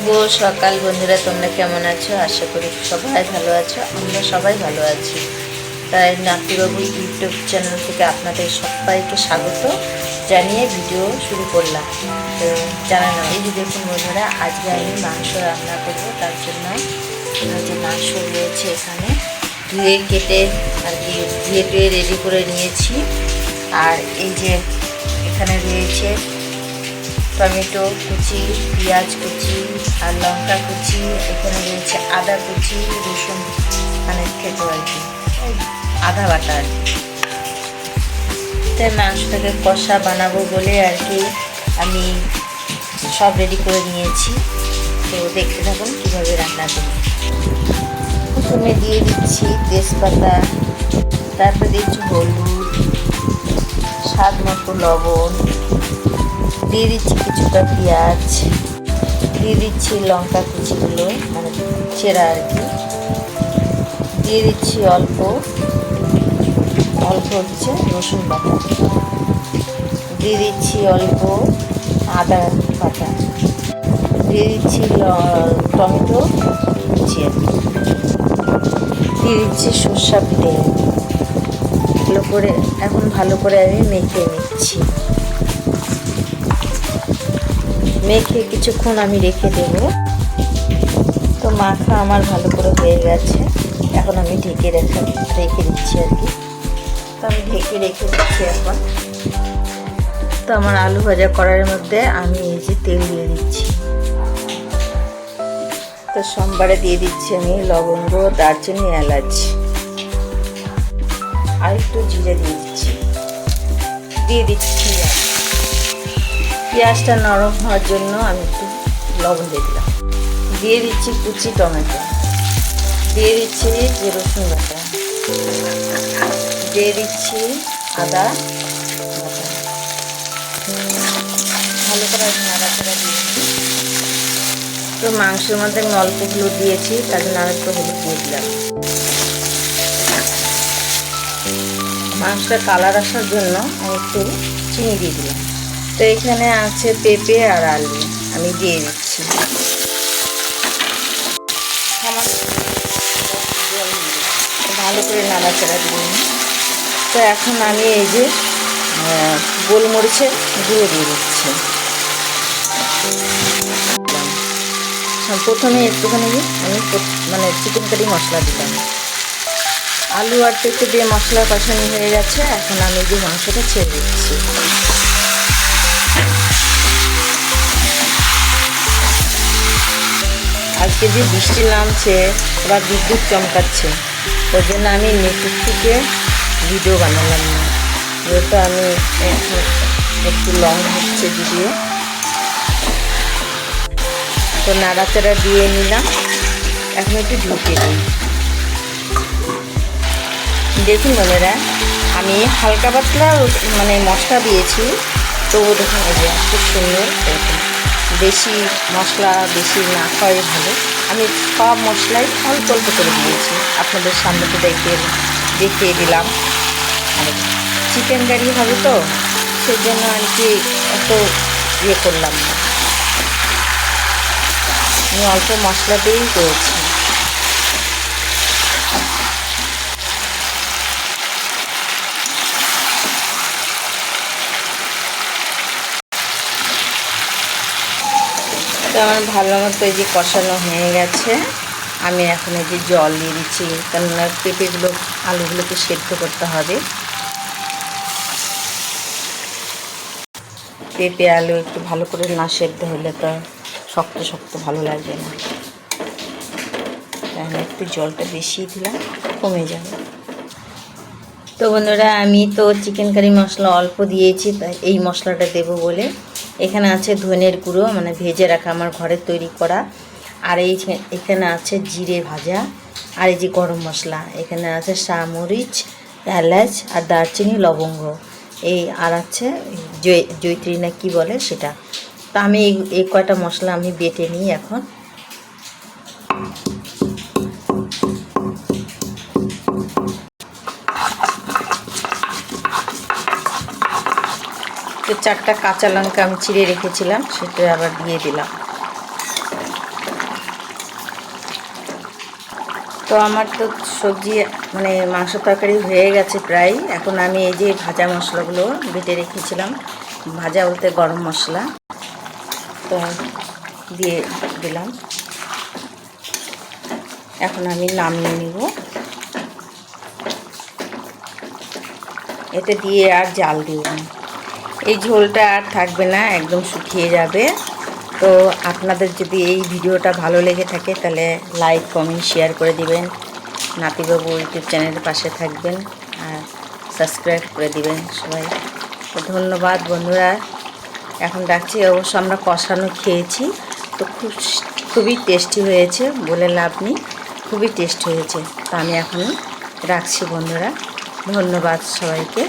শুভ সকাল বন্ধুরা, তোমরা কেমন আছো? আশা করি সবাই ভালো আছো। আমরা সবাই ভালো আছি। তাই নাতিবাবু ইউটিউব চ্যানেল থেকে আপনাদের সবাইকে স্বাগত জানিয়ে ভিডিও শুরু করলাম। তো জানানো, এই যে দেখুন বন্ধুরা, আজকে আমি মাংস রান্না করব। তার জন্য যে মাংস রয়েছে এখানে ধুয়ে কেটে আর কি ধুয়ে রেডি করে নিয়েছি। আর এই যে এখানে রয়েছে টমেটো কুচি, পেঁয়াজ কুচি আর লঙ্কা কুচি, এখানে রয়েছে আদা কুচি, রসুন মানে খেতে আর কি আদা বাটা আর কি। তাই মাংসটাকে কষা বানাবো বলে আর কি আমি সব রেডি করে নিয়েছি। তো দেখতে থাকুন কীভাবে রান্না করি। প্রথমে দিয়ে দিচ্ছি তেজপাতা, তারপরে দিচ্ছি হলুদ, স্বাদ মতো লবণ, দিয়ে দিচ্ছি কিছুটা পেঁয়াজ, দিয়ে দিচ্ছি লঙ্কা কুচিগুলো মানে চেরা আর কি, দিয়ে দিচ্ছি অল্প হচ্ছে রসুন বাটা, দিয়ে দিচ্ছি অল্প আদা বাটা, দিয়ে দিচ্ছি টমেটো কুচি, দিয়ে দিচ্ছি সর্ষা তেল। ভালো করে এখন আমি মেখে নিচ্ছি। মেখে কিছুক্ষণ আমি রেখে দেব। তো মাখা আমার ভালো করে হয়ে গেছে। এখন আমি রেখে দিচ্ছি আর কি। তো আমি রেখে দিচ্ছি এখন। তো আমার আলু ভাজা করার মধ্যে আমি এই যে তেল দিয়ে দিচ্ছি। তো সোমবারে দিয়ে দিচ্ছি আমি লবঙ্গ, দারচিনি, এলাচ আর একটু জিরে দিয়ে দিচ্ছি। পেঁয়াজটা নরম হওয়ার জন্য আমি একটু লবণ দিয়ে দিলাম। দিয়ে দিচ্ছি কুচি টমেটো, দিয়ে দিচ্ছি যে রসুন বাটা, দিয়ে দিচ্ছি আদা বাটা। ভালো করে নাড়াচাড়া দিয়ে তো মাংসের মধ্যে আমি অল্প হলুদ দিয়েছি, তার জন্য আর একটু হলুদ দিয়ে দিলাম। মাংসটা কালার আসার জন্য আমি একটু চিনি দিয়ে দিলাম। তো এখানে আছে পেঁপে আর আলু, আমি দিয়ে দিচ্ছি। ভালো করে নাড়াচাড়া দিয়ে নিই। তো এখন আমি এই যে গোলমরিচের গুঁড়ো দিয়ে দিচ্ছি। প্রথমে একটুখানি আমি মানে চিকেন কারি মশলা দিলাম। আলু আর পেঁপে দিয়ে মশলা কষানো হয়ে গেছে। এখন আমি যে মাংসটা ছেড়ে দিচ্ছি। আজকে যে বৃষ্টি নামছে, আবার বিদ্যুৎ চমকাচ্ছে, ওই জন্য আমি নেটওয়ার্ক থেকে ভিডিও বানালাম না। যেহেতু আমি একটু লং হচ্ছে ভিডিও। তো নাড়াচাড়া দিয়ে নিলাম। এখন একটু ঢুকে দিই। দেখুন বোনেরা, আমি হালকা পাতলা মানে মশলা দিয়েছি। তো দেখুন এই যে খুব সুন্দর। বেশি মশলা বেশি না খাওয়াই ভালো। আমি সব মশলাই অল্প অল্প করে দিয়েছি, আপনাদের সামনে তো দেখিয়ে দিলাম। চিকেন কারি হবে তো সেজন্য আর কি এত করলাম না, আমি অল্প মশলা দিয়েই করেছি। তো আমার ভালো মতো এই যে কষানো হয়ে গেছে। আমি এখন এই যে জল দিয়ে দিচ্ছি, কেননা পেঁপেগুলো আলুগুলোকে সেদ্ধ করতে হবে। পেঁপে আলু একটু ভালো করে না সেদ্ধ হলে তো শক্ত শক্ত ভালো লাগবে না। তাই আমি একটু জলটা বেশি দিলাম, কমে যাবে। তো বন্ধুরা, আমি তো চিকেন কারি মশলা অল্প দিয়েছি, তাই এই মশলাটা দেবো বলে। এখানে আছে ধনের গুঁড়ো মানে ভেজে রাখা আমার ঘরের তৈরি করা, আর এখানে আছে জিরে ভাজা, আর এই যে গরম মশলা, এখানে আছে মরিচ, এলাচ আর দারচিনি, লবঙ্গ, এই আর আছে জয়িত্রী না কি বলে সেটা। তা আমি এই কয়টা মশলা আমি বেটে নিই এখন। তো 4টা কাঁচা লঙ্কা আমি চিড়ে রেখেছিলাম, সেটা আবার দিয়ে দিলাম। তো আমার তো সবজি মানে মাংস তরকারি হয়ে গেছে প্রায়। এখন আমি এই যে ভাজা মশলাগুলো বেটে রেখেছিলাম, ভাজা বলতে গরম মশলা, তো দিয়ে দিলাম। এখন আমি নামিয়ে নিব। এতে দিয়ে আর জাল দিব না, এই ঝোলটা আর থাকবে না, একদম শুকিয়ে যাবে। তো আপনাদের যদি এই ভিডিওটা ভালো লেগে থাকে তাহলে লাইক কমেন্ট শেয়ার করে দিবেন, নাতিবাবু ইউটিউব চ্যানেলের পাশে থাকবেন আর সাবস্ক্রাইব করে দিবেন সবাই। তো ধন্যবাদ বন্ধুরা, এখন রাখছি। অবশ্য আমরা কষানো খেয়েছি, তো খুবই টেস্টি হয়েছে, বলে লাভ নেই, খুবই টেস্ট হয়েছে। তো আমি এখন রাখছি বন্ধুরা, ধন্যবাদ সবাইকে।